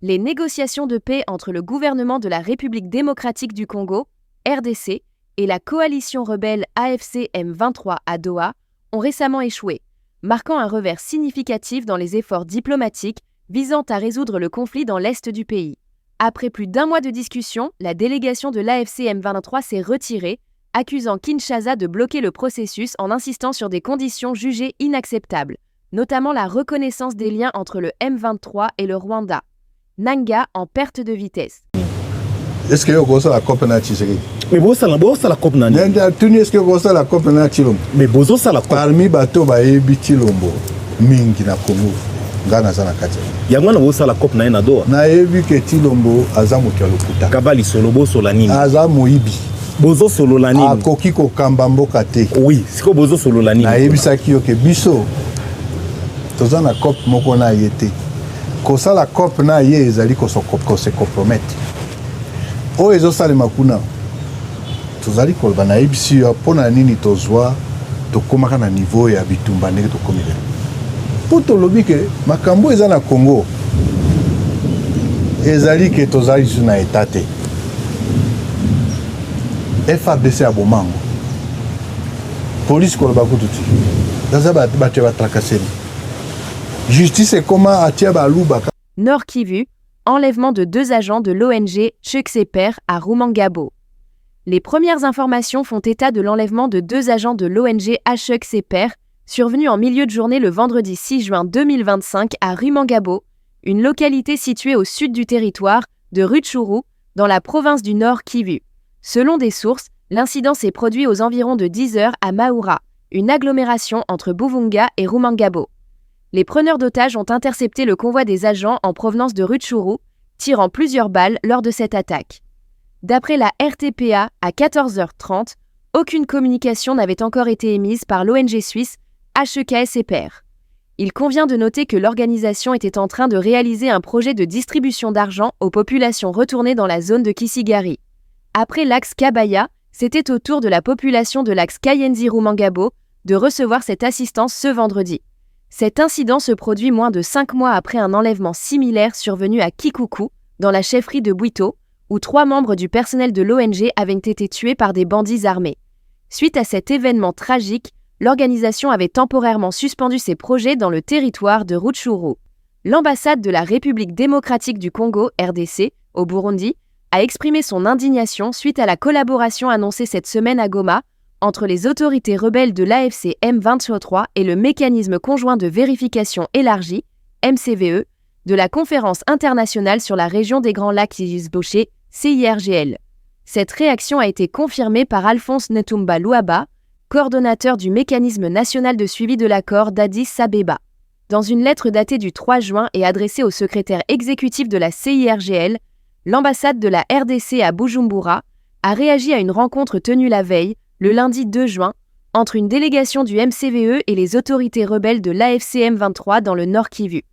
Les négociations de paix entre le gouvernement de la République démocratique du Congo, RDC, et la coalition rebelle AFC M23 à Doha ont récemment échoué, marquant un revers significatif dans les efforts diplomatiques visant à résoudre le conflit dans l'est du pays. Après plus d'un mois de discussion, la délégation de l'AFC M23 s'est retirée, accusant Kinshasa de bloquer le processus en insistant sur des conditions jugées inacceptables, notamment la reconnaissance des liens entre le M23 et le Rwanda. Nanga en perte de vitesse. Est-ce que vous avez la COP na Tshisekedi? Mais vous avez la COP na est-ce que vous avez la COP na Chilombo? Mais vous avez la COP. Parmi bateau bayebi Chilombo mingi na Congo ngana za na kati. Yangwana vous avez la COP na Doha. Na yebi ke Chilombo azamu kya lokuta. Kabali solo bo sola nini? Azamu ibi. Bozo solo la nini? Akoki ko kamba mboka te. Oui, siko bozo solo la nini? Na yebi saki yo ke biso. Toza na COP moko na yete. Kosa la COP na ye ezali ko se compromettre. O ezo salema kuna. Tozali koloba na yebisi yo pona nini tozwa tokomaka na niveau ya bitumba ndenge tokomile. Po tolobi ke makambo eza na Congo. Ezali ke tozali su na etate. FARDC a bomango. Police koloba kututi. Daza bato ba trakaseni. Justice est comment atia baluba. Nord Kivu, enlèvement de 2 agents de l'ONG Chukseper à Rumangabo. Les premières informations font état de l'enlèvement de 2 agents de l'ONG Chukseper, survenu en milieu de journée le vendredi 6 juin 2025 à Rumangabo, une localité située au sud du territoire de Rutshuru, dans la province du Nord Kivu. Selon des sources, l'incident s'est produit aux environs de 10 heures à Maoura, une agglomération entre Buvunga et Rumangabo. Les preneurs d'otages ont intercepté le convoi des agents en provenance de Rutshuru, tirant plusieurs balles lors de cette attaque. D'après la RTPA, à 14h30, aucune communication n'avait encore été émise par l'ONG suisse HEKSEPR. Il convient de noter que l'organisation était en train de réaliser un projet de distribution d'argent aux populations retournées dans la zone de Kisigari. Après l'axe Kabaya, c'était au tour de la population de l'axe Kayenzi-Rumangabo de recevoir cette assistance ce vendredi. Cet incident se produit moins de 5 mois après un enlèvement similaire survenu à Kikuku, dans la chefferie de Bwito, où 3 membres du personnel de l'ONG avaient été tués par des bandits armés. Suite à cet événement tragique, l'organisation avait temporairement suspendu ses projets dans le territoire de Rutshuru. L'ambassade de la République démocratique du Congo, RDC, au Burundi, a exprimé son indignation suite à la collaboration annoncée cette semaine à Goma entre les autorités rebelles de l'AFC M23 et le mécanisme conjoint de vérification élargi, MCVE, de la Conférence internationale sur la région des Grands Lacs Isboché, CIRGL. Cette réaction a été confirmée par Alphonse Netumba Luaba, coordonnateur du mécanisme national de suivi de l'accord d'Addis Abeba. Dans une lettre datée du 3 juin et adressée au secrétaire exécutif de la CIRGL, l'ambassade de la RDC à Bujumbura a réagi à une rencontre tenue la veille, le lundi 2 juin, entre une délégation du MCVE et les autorités rebelles de l'AFC M23 dans le Nord Kivu.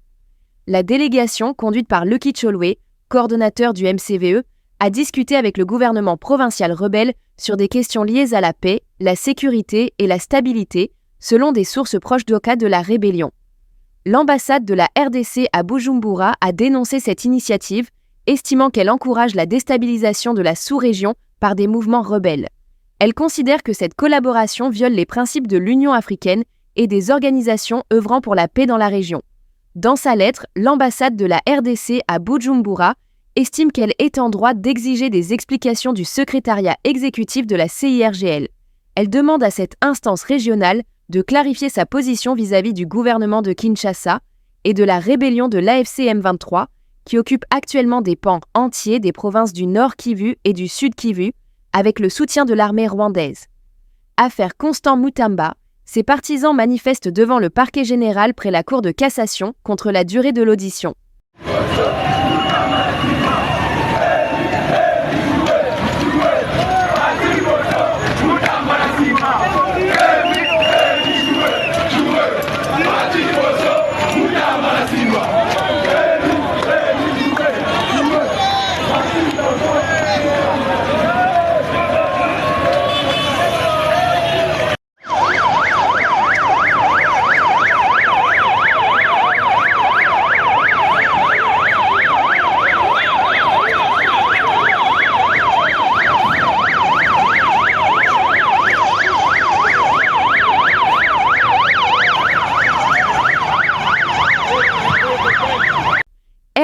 La délégation, conduite par Lucky Cholwe, coordonnateur du MCVE, a discuté avec le gouvernement provincial rebelle sur des questions liées à la paix, la sécurité et la stabilité, selon des sources proches d'Oka de la rébellion. L'ambassade de la RDC à Bujumbura a dénoncé cette initiative, estimant qu'elle encourage la déstabilisation de la sous-région par des mouvements rebelles. Elle considère que cette collaboration viole les principes de l'Union africaine et des organisations œuvrant pour la paix dans la région. Dans sa lettre, l'ambassade de la RDC à Bujumbura estime qu'elle est en droit d'exiger des explications du secrétariat exécutif de la CIRGL. Elle demande à cette instance régionale de clarifier sa position vis-à-vis du gouvernement de Kinshasa et de la rébellion de l'AFC M23, qui occupe actuellement des pans entiers des provinces du Nord Kivu et du Sud Kivu, avec le soutien de l'armée rwandaise. Affaire Constant Mutamba, ses partisans manifestent devant le parquet général près la cour de cassation contre la durée de l'audition.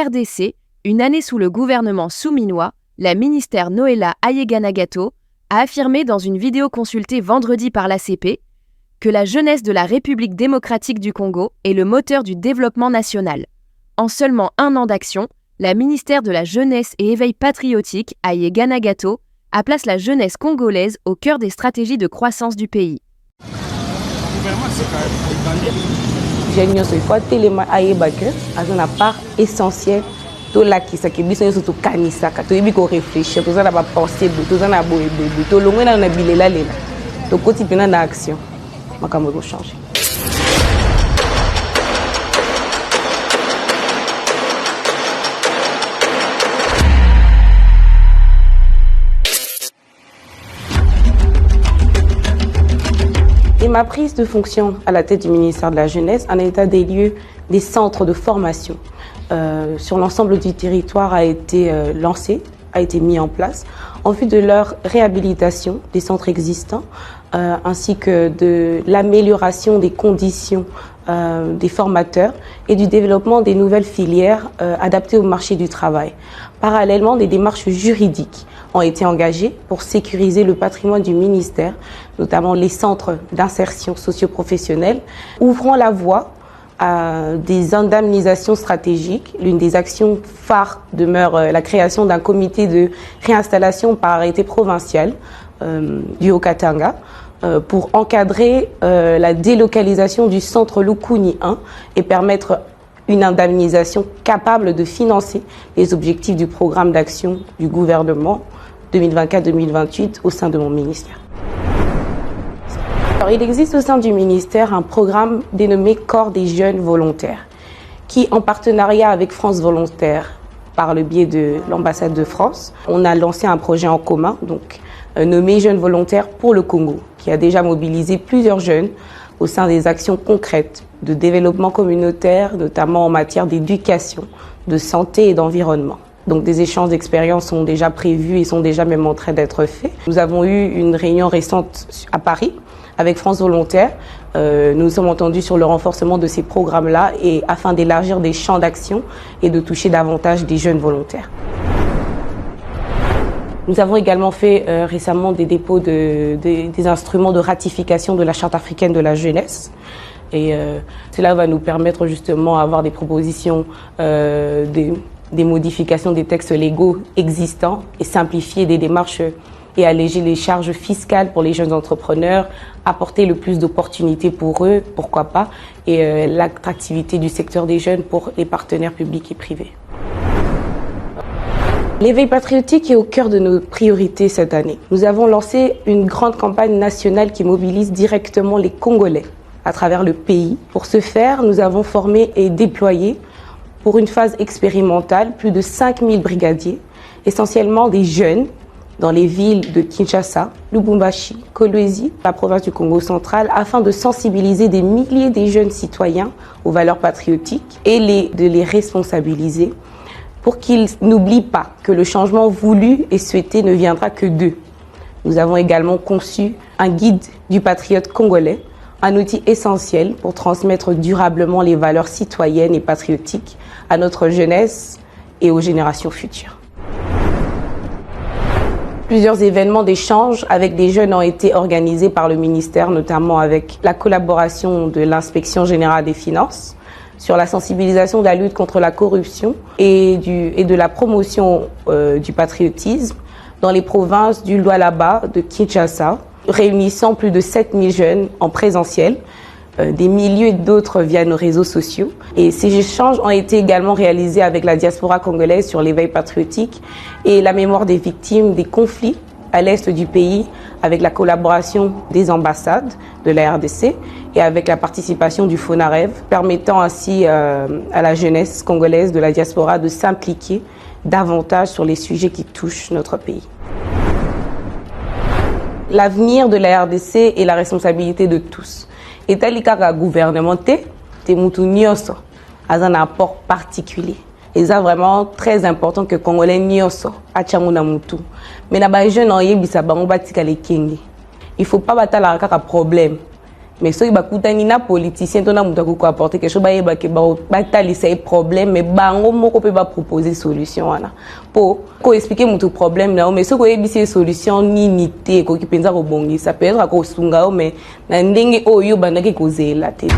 RDC, une année sous le gouvernement souminois, la ministère Noëlla Ayeganagato a affirmé dans une vidéo consultée vendredi par l'ACP que la jeunesse de la République démocratique du Congo est le moteur du développement national. En seulement 1 an d'action, la ministère de la Jeunesse et Éveil patriotique, Ayeganagato, place la jeunesse congolaise au cœur des stratégies de croissance du pays. Il faut une part essentielle de la qui s'est réfléchir, tout ça n'a pensé, tout ça n'a pas boé, tout le monde n'a bilé là, tout quotidien d'action, ma caméra changer. Et ma prise de fonction à la tête du ministère de la Jeunesse, un état des lieux des centres de formation sur l'ensemble du territoire a été lancé, a été mis en place en vue de leur réhabilitation des centres existants ainsi que de l'amélioration des conditions des formateurs et du développement des nouvelles filières adaptées au marché du travail. Parallèlement, des démarches juridiques ont été engagées pour sécuriser le patrimoine du ministère, notamment les centres d'insertion socio-professionnelle, ouvrant la voie à des indemnisations stratégiques. L'une des actions phares demeure la création d'un comité de réinstallation par arrêté provincial du Haut-Katanga pour encadrer la délocalisation du centre Lukuni 1 et permettre une indemnisation capable de financer les objectifs du programme d'action du gouvernement 2024-2028 au sein de mon ministère. Alors, il existe au sein du ministère un programme dénommé Corps des jeunes volontaires qui, en partenariat avec France Volontaire, par le biais de l'ambassade de France, on a lancé un projet en commun, donc nommé Jeunes volontaires pour le Congo, qui a déjà mobilisé plusieurs jeunes au sein des actions concrètes de développement communautaire, notamment en matière d'éducation, de santé et d'environnement. Donc des échanges d'expériences sont déjà prévus et sont déjà même en train d'être faits. Nous avons eu une réunion récente à Paris avec France Volontaire. Nous nous sommes entendus sur le renforcement de ces programmes-là et afin d'élargir des champs d'action et de toucher davantage des jeunes volontaires. Nous avons également fait récemment des dépôts des instruments de ratification de la Charte africaine de la jeunesse. Et cela va nous permettre justement d'avoir des propositions, des modifications des textes légaux existants et simplifier des démarches et alléger les charges fiscales pour les jeunes entrepreneurs, apporter le plus d'opportunités pour eux, pourquoi pas, et l'attractivité du secteur des jeunes pour les partenaires publics et privés. L'éveil patriotique est au cœur de nos priorités cette année. Nous avons lancé une grande campagne nationale qui mobilise directement les Congolais à travers le pays. Pour ce faire, nous avons formé et déployé pour une phase expérimentale plus de 5000 brigadiers, essentiellement des jeunes dans les villes de Kinshasa, Lubumbashi, Kolwezi, la province du Congo central, afin de sensibiliser des milliers de jeunes citoyens aux valeurs patriotiques et de les responsabiliser pour qu'ils n'oublient pas que le changement voulu et souhaité ne viendra que d'eux. Nous avons également conçu un guide du patriote congolais, un outil essentiel pour transmettre durablement les valeurs citoyennes et patriotiques à notre jeunesse et aux générations futures. Plusieurs événements d'échange avec des jeunes ont été organisés par le ministère, notamment avec la collaboration de l'Inspection générale des finances sur la sensibilisation de la lutte contre la corruption et de la promotion du patriotisme dans les provinces du Lualaba, de Kinshasa, réunissant plus de 7000 jeunes en présentiel, des milliers d'autres via nos réseaux sociaux. Et ces échanges ont été également réalisés avec la diaspora congolaise sur l'éveil patriotique et la mémoire des victimes des conflits à l'est du pays, avec la collaboration des ambassades de la RDC et avec la participation du FONAREV, permettant ainsi à la jeunesse congolaise de la diaspora de s'impliquer davantage sur les sujets qui touchent notre pays. L'avenir de la RDC est la responsabilité de tous. Et tel que gouvernementé, c'est un apport particulier. Et c'est vraiment très important que les Congolais nyoso achanguna mutu. Mais na ba jeune en yebisa bango batika les kengi. Il faut pas battre un problème. mais soki bakutani na politicien to na mutu akoko apporter quelque chose bayebake batalisa problème mais bango moko mpe baproposer solution wana po koexplike mutu problème na yo mais soki oyebisi solution nini te ekoki mpenza kobongisa peut-être akosunga yo mais na ndenge oyo bandaki kozela te.